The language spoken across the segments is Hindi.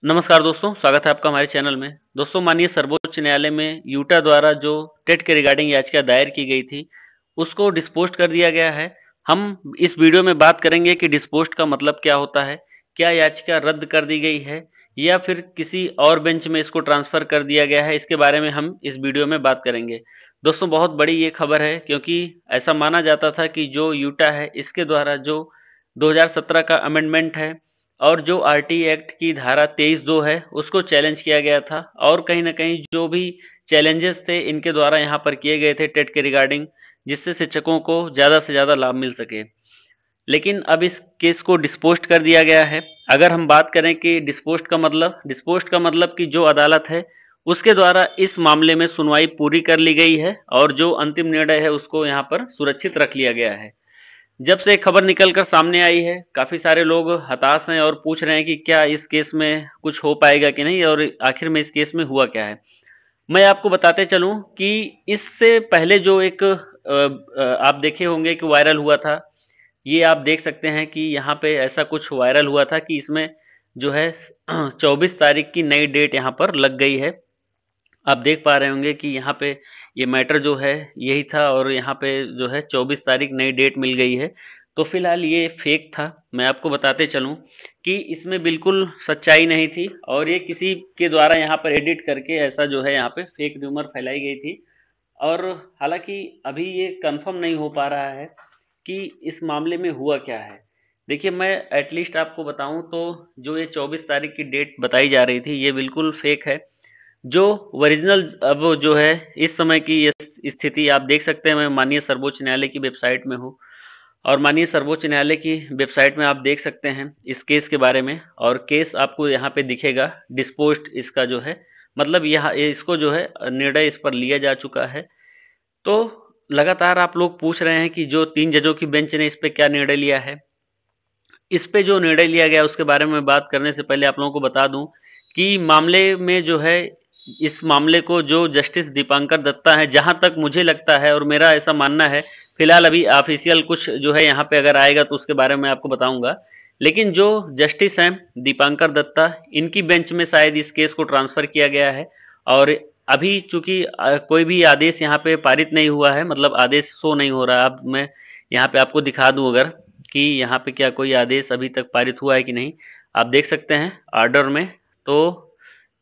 नमस्कार दोस्तों, स्वागत है आपका हमारे चैनल में। दोस्तों, माननीय सर्वोच्च न्यायालय में यूटा द्वारा जो टेट के रिगार्डिंग याचिका दायर की गई थी, उसको डिस्पोज्ड कर दिया गया है। हम इस वीडियो में बात करेंगे कि डिस्पोज्ड का मतलब क्या होता है, क्या याचिका रद्द कर दी गई है या फिर किसी और बेंच में इसको ट्रांसफ़र कर दिया गया है, इसके बारे में हम इस वीडियो में बात करेंगे। दोस्तों, बहुत बड़ी ये खबर है क्योंकि ऐसा माना जाता था कि जो यूटा है, इसके द्वारा जो 2017 का अमेंडमेंट है और जो आरटी एक्ट की धारा 23(2) है उसको चैलेंज किया गया था और कहीं न कहीं जो भी चैलेंजेस थे इनके द्वारा यहाँ पर किए गए थे टेट के रिगार्डिंग, जिससे शिक्षकों को ज़्यादा से ज़्यादा लाभ मिल सके। लेकिन अब इस केस को डिस्पोज्ड कर दिया गया है। अगर हम बात करें कि डिस्पोज्ड का मतलब कि जो अदालत है उसके द्वारा इस मामले में सुनवाई पूरी कर ली गई है और जो अंतिम निर्णय है उसको यहाँ पर सुरक्षित रख लिया गया है। जब से खबर निकल कर सामने आई है, काफ़ी सारे लोग हताश हैं और पूछ रहे हैं कि क्या इस केस में कुछ हो पाएगा कि नहीं और आखिर में इस केस में हुआ क्या है। मैं आपको बताते चलूं कि इससे पहले जो एक आप देखे होंगे कि वायरल हुआ था, ये आप देख सकते हैं कि यहाँ पे ऐसा कुछ वायरल हुआ था कि इसमें जो है 24 तारीख की नई डेट यहाँ पर लग गई है। आप देख पा रहे होंगे कि यहाँ पे ये मैटर जो है यही था और यहाँ पे जो है 24 तारीख नई डेट मिल गई है। तो फिलहाल ये फेक था। मैं आपको बताते चलूँ कि इसमें बिल्कुल सच्चाई नहीं थी और ये किसी के द्वारा यहाँ पर एडिट करके ऐसा जो है यहाँ पे फेक र्यूमर फैलाई गई थी। और हालांकि अभी ये कंफर्म नहीं हो पा रहा है कि इस मामले में हुआ क्या है। देखिए, मैं एटलीस्ट आपको बताऊं तो जो ये 24 तारीख की डेट बताई जा रही थी ये बिल्कुल फेक है। जो ओरिजिनल अब जो है इस समय की ये स्थिति आप देख सकते हैं। मैं माननीय सर्वोच्च न्यायालय की वेबसाइट में हूँ और माननीय सर्वोच्च न्यायालय की वेबसाइट में आप देख सकते हैं इस केस के बारे में और केस आपको यहाँ पे दिखेगा डिस्पोज्ड इसका जो है मतलब यहाँ इसको जो है निर्णय इस पर लिया जा चुका है। तो लगातार आप लोग पूछ रहे हैं कि जो 3 जजों की बेंच ने इस पे क्या निर्णय लिया है। इस पे जो निर्णय लिया गया उसके बारे में बात करने से पहले आप लोगों को बता दूं कि मामले में जो है इस मामले को जो जस्टिस दीपांकर दत्ता है, जहां तक मुझे लगता है और मेरा ऐसा मानना है, फिलहाल अभी ऑफिशियल कुछ जो है यहाँ पे अगर आएगा तो उसके बारे में आपको बताऊंगा। लेकिन जो जस्टिस हैं दीपांकर दत्ता, इनकी बेंच में शायद इस केस को ट्रांसफ़र किया गया है और अभी चूंकि कोई भी आदेश यहाँ पे पारित नहीं हुआ है, मतलब आदेश शो नहीं हो रहा। अब मैं यहाँ पे आपको दिखा दूं अगर कि यहाँ पे क्या कोई आदेश अभी तक पारित हुआ है कि नहीं। आप देख सकते हैं ऑर्डर में, तो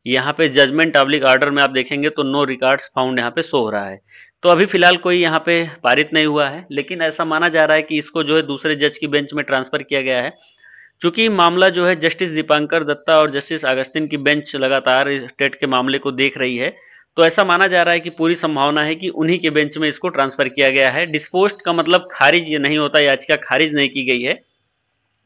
यहाँ पे जजमेंट पब्लिक ऑर्डर में आप देखेंगे तो नो रिकॉर्ड्स फाउंड यहाँ पे शो हो रहा है। तो अभी फिलहाल कोई यहाँ पे पारित नहीं हुआ है, लेकिन ऐसा माना जा रहा है कि इसको जो है दूसरे जज की बेंच में ट्रांसफ़र किया गया है। चूंकि मामला जो है जस्टिस दीपांकर दत्ता और जस्टिस अगस्तिन की बेंच लगातार इस टेट के मामले को देख रही है, तो ऐसा माना जा रहा है कि पूरी संभावना है कि उन्हीं के बेंच में इसको ट्रांसफ़र किया गया है। डिस्पोज्ड का मतलब खारिज नहीं होता, याचिका खारिज नहीं की गई है,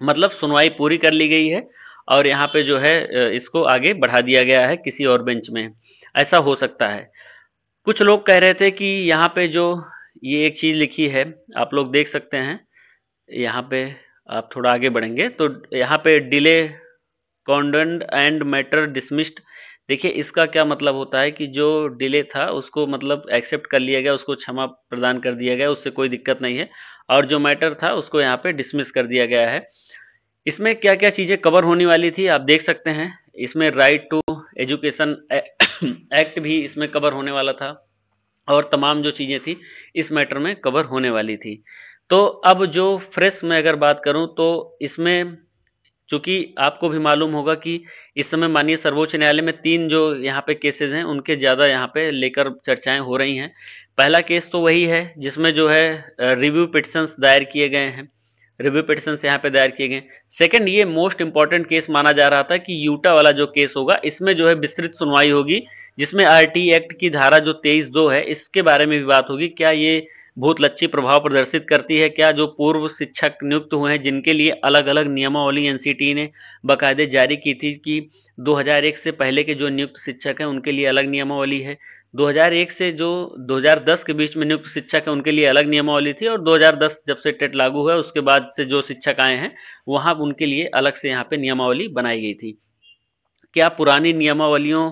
मतलब सुनवाई पूरी कर ली गई है और यहाँ पे जो है इसको आगे बढ़ा दिया गया है किसी और बेंच में। ऐसा हो सकता है। कुछ लोग कह रहे थे कि यहाँ पे जो ये एक चीज़ लिखी है आप लोग देख सकते हैं, यहाँ पे आप थोड़ा आगे बढ़ेंगे तो यहाँ पे डिले कॉन्डेम्ड एंड मैटर डिसमिस्ड। देखिए, इसका क्या मतलब होता है कि जो डिले था उसको मतलब एक्सेप्ट कर लिया गया, उसको क्षमा प्रदान कर दिया गया, उससे कोई दिक्कत नहीं है और जो मैटर था उसको यहाँ पे डिसमिस कर दिया गया है। इसमें क्या-क्या चीज़ें कवर होने वाली थी आप देख सकते हैं। इसमें राइट टू एजुकेशन एक्ट भी इसमें कवर होने वाला था और तमाम जो चीज़ें थी इस मैटर में कवर होने वाली थी। तो अब जो फ्रेश मैं अगर बात करूं तो इसमें चूँकि आपको भी मालूम होगा कि इस समय माननीय सर्वोच्च न्यायालय में 3 जो यहाँ पे केसेज़ हैं उनके ज़्यादा यहाँ पे लेकर चर्चाएँ हो रही हैं। पहला केस तो वही है जिसमें जो है रिव्यू पिटिशंस दायर किए गए हैं। रिव्यू पिटिशंस यहाँ पे दायर किए गए। सेकंड, ये मोस्ट इम्पोर्टेंट केस माना जा रहा था कि यूटा वाला जो केस होगा इसमें जो है विस्तृत सुनवाई होगी, जिसमें आरटी एक्ट की धारा जो 23(2) है इसके बारे में भी बात होगी। क्या ये भूतलक्षी प्रभाव प्रदर्शित करती है? क्या जो पूर्व शिक्षक नियुक्त हुए हैं जिनके लिए अलग-अलग नियमावली एनसीटी ने बाकायदे जारी की थी कि 2001 से पहले के जो नियुक्त शिक्षक हैं उनके लिए अलग नियमावली है, 2001 से जो 2010 के बीच में नियुक्त शिक्षक हैं उनके लिए अलग नियमावली थी और 2010 जब से टेट लागू हुआ उसके बाद से जो शिक्षक आए हैं वहाँ उनके लिए अलग से यहाँ पे नियमावली बनाई गई थी। क्या पुरानी नियमावलियों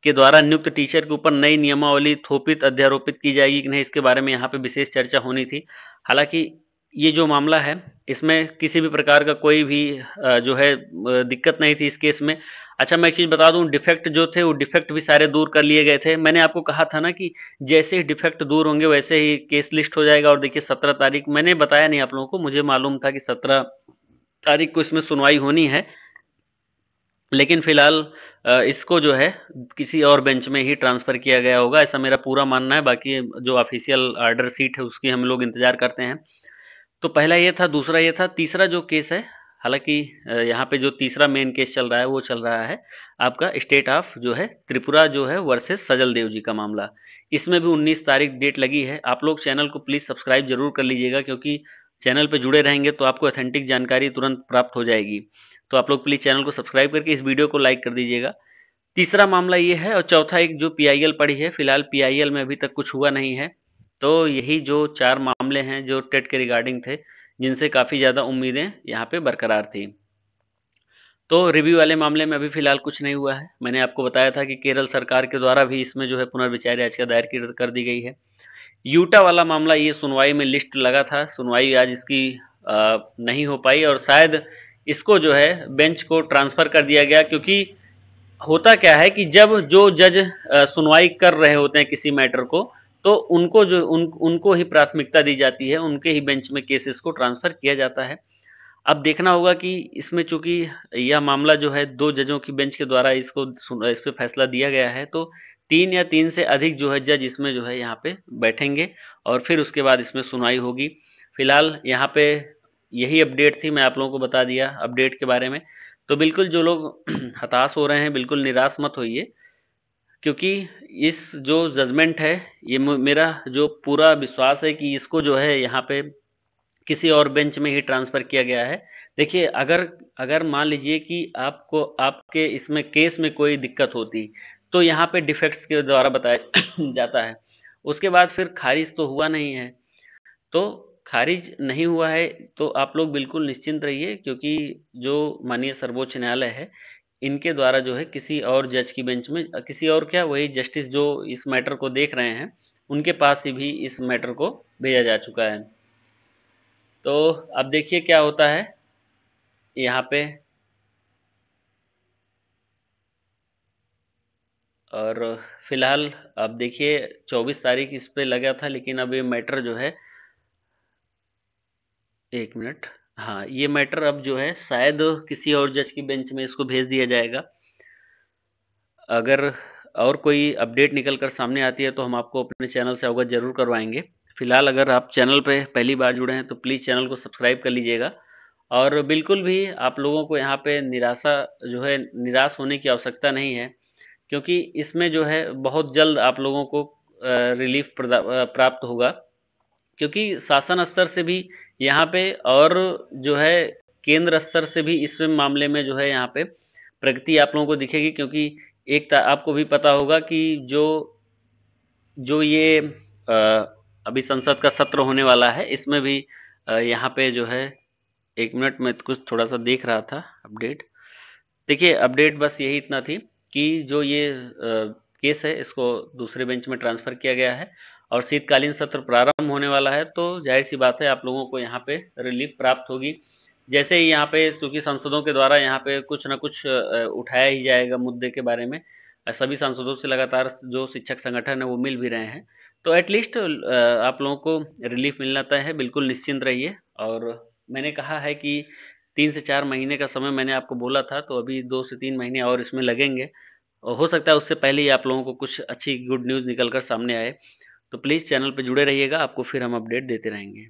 के द्वारा नियुक्त टीचर के ऊपर नई नियमावली थोपित अध्यारोपित की जाएगी कि नहीं, इसके बारे में यहाँ पे विशेष चर्चा होनी थी। हालांकि ये जो मामला है, इसमें किसी भी प्रकार का कोई भी जो है दिक्कत नहीं थी इस केस में। अच्छा, मैं एक चीज़ बता दूँ, डिफेक्ट जो थे वो डिफेक्ट भी सारे दूर कर लिए गए थे। मैंने आपको कहा था ना कि जैसे ही डिफेक्ट दूर होंगे वैसे ही केस लिस्ट हो जाएगा। और देखिए 17 तारीख मैंने बताया नहीं आप लोगों को, मुझे मालूम था कि 17 तारीख को इसमें सुनवाई होनी है, लेकिन फिलहाल इसको जो है किसी और बेंच में ही ट्रांसफ़र किया गया होगा, ऐसा मेरा पूरा मानना है। बाकी जो ऑफिशियल ऑर्डर शीट है उसकी हम लोग इंतज़ार करते हैं। तो पहला ये था, दूसरा ये था, तीसरा जो केस है, हालाँकि यहाँ पे जो तीसरा मेन केस चल रहा है वो चल रहा है आपका स्टेट ऑफ जो है त्रिपुरा जो है वर्सेस सजल देव जी का मामला। इसमें भी 19 तारीख डेट लगी है। आप लोग चैनल को प्लीज़ सब्सक्राइब ज़रूर कर लीजिएगा, क्योंकि चैनल पे जुड़े रहेंगे तो आपको ऑथेंटिक जानकारी तुरंत प्राप्त हो जाएगी। तो आप लोग प्लीज़ चैनल को सब्सक्राइब करके इस वीडियो को लाइक कर दीजिएगा। तीसरा मामला ये है, और चौथा एक जो पीआईएल पड़ी है, फिलहाल पीआईएल में अभी तक कुछ हुआ नहीं है। तो यही जो 4 मामले हैं जो टेट के रिगार्डिंग थे, जिनसे काफ़ी ज़्यादा उम्मीदें यहाँ पे बरकरार थी। तो रिव्यू वाले मामले में अभी फिलहाल कुछ नहीं हुआ है। मैंने आपको बताया था कि केरल सरकार के द्वारा भी इसमें जो है पुनर्विचार याचिका दायर कर दी गई है। यूटा वाला मामला ये सुनवाई में लिस्ट लगा था, सुनवाई आज इसकी नहीं हो पाई, और शायद इसको जो है बेंच को ट्रांसफ़र कर दिया गया, क्योंकि होता क्या है कि जब जो जज सुनवाई कर रहे होते हैं किसी मैटर को, तो उनको ही प्राथमिकता दी जाती है, उनके ही बेंच में केसेस को ट्रांसफ़र किया जाता है। अब देखना होगा कि इसमें चूँकि यह मामला जो है 2 जजों की बेंच के द्वारा इस पे फैसला दिया गया है, तो 3 या 3 से अधिक जो है जज इसमें जो है यहाँ पे बैठेंगे और फिर उसके बाद इसमें सुनवाई होगी। फिलहाल यहाँ पे यही अपडेट थी, मैं आप लोगों को बता दिया अपडेट के बारे में। तो बिल्कुल जो लोग हताश हो रहे हैं, बिल्कुल निराश मत होइए, क्योंकि इस जो जजमेंट है, ये मेरा जो पूरा विश्वास है कि इसको जो है यहाँ पे किसी और बेंच में ही ट्रांसफ़र किया गया है। देखिए, अगर अगर मान लीजिए कि आपको आपके इसमें केस में कोई दिक्कत होती, तो यहाँ पे डिफेक्ट्स के द्वारा बताया जाता है। उसके बाद फिर खारिज तो हुआ नहीं है, तो खारिज नहीं हुआ है तो आप लोग बिल्कुल निश्चिंत रहिए, क्योंकि जो माननीय सर्वोच्च न्यायालय है, इनके द्वारा जो है किसी और जज की बेंच में किसी और क्या, वही जस्टिस जो इस मैटर को देख रहे हैं, उनके पास ही भी इस मैटर को भेजा जा चुका है। तो अब देखिए क्या होता है यहाँ पे। और फिलहाल अब देखिए 24 तारीख इस पे लगा था, लेकिन अब ये मैटर जो है, एक मिनट, हाँ, ये मैटर अब जो है शायद किसी और जज की बेंच में इसको भेज दिया जाएगा। अगर और कोई अपडेट निकल कर सामने आती है तो हम आपको अपने चैनल से अवगत ज़रूर करवाएंगे। फिलहाल अगर आप चैनल पे पहली बार जुड़े हैं तो प्लीज़ चैनल को सब्सक्राइब कर लीजिएगा, और बिल्कुल भी आप लोगों को यहाँ पे निराश होने की आवश्यकता नहीं है, क्योंकि इसमें जो है बहुत जल्द आप लोगों को रिलीफ प्राप्त होगा, क्योंकि शासन स्तर से भी यहाँ पे, और जो है केंद्र स्तर से भी इस मामले में जो है यहाँ पे प्रगति आप लोगों को दिखेगी। क्योंकि आपको भी पता होगा कि जो जो ये अभी संसद का सत्र होने वाला है, इसमें भी यहाँ पे जो है, एक मिनट में कुछ थोड़ा सा देख रहा था अपडेट। देखिए अपडेट बस यही इतना थी कि जो ये केस है इसको दूसरे बेंच में ट्रांसफ़र किया गया है, और शीतकालीन सत्र प्रारंभ होने वाला है, तो जाहिर सी बात है आप लोगों को यहाँ पे रिलीफ प्राप्त होगी। जैसे ही यहाँ पे, क्योंकि सांसदों के द्वारा यहाँ पे कुछ ना कुछ उठाया ही जाएगा मुद्दे के बारे में। सभी सांसदों से लगातार जो शिक्षक संगठन है वो मिल भी रहे हैं, तो एटलीस्ट आप लोगों को रिलीफ मिलना तय है, बिल्कुल निश्चिंत रहिए। और मैंने कहा है कि 3 से 4 महीने का समय मैंने आपको बोला था, तो अभी 2 से 3 महीने और इसमें लगेंगे, और हो सकता है उससे पहले ही आप लोगों को कुछ अच्छी गुड न्यूज़ निकल कर सामने आए। तो प्लीज़ चैनल पे जुड़े रहिएगा, आपको फिर हम अपडेट देते रहेंगे।